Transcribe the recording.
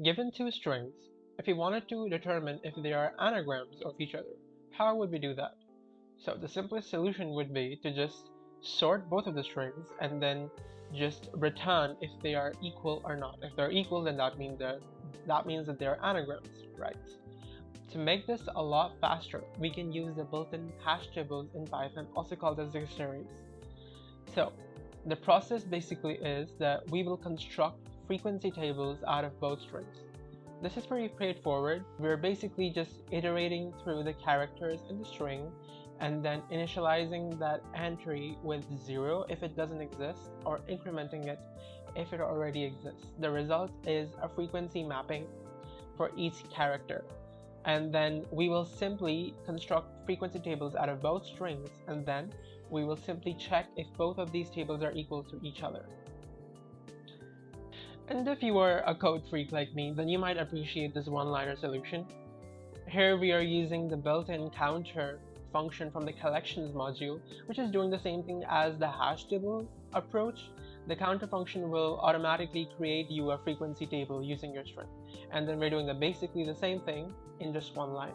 Given two strings, if we wanted to determine if they are anagrams of each other, how would we do that? So the simplest solution would be to just sort both of the strings and then just return if they are equal or not. If they're equal, then that means that they are anagrams, right? To make this a lot faster, we can use the built-in hash tables in Python, also called as dictionaries. So the process basically is that we will construct frequency tables out of both strings. This is pretty straightforward. We're basically just iterating through the characters in the string and then initializing that entry with 0 if it doesn't exist, or incrementing it if it already exists. The result is a frequency mapping for each character. And then we will simply construct frequency tables out of both strings, and then we will simply check if both of these tables are equal to each other. And if you are a code freak like me, then you might appreciate this one-liner solution. Here we are using the built-in counter function from the collections module, which is doing the same thing as the hash table approach. The counter function will automatically create you a frequency table using your string. And then we're doing basically the same thing in just one line.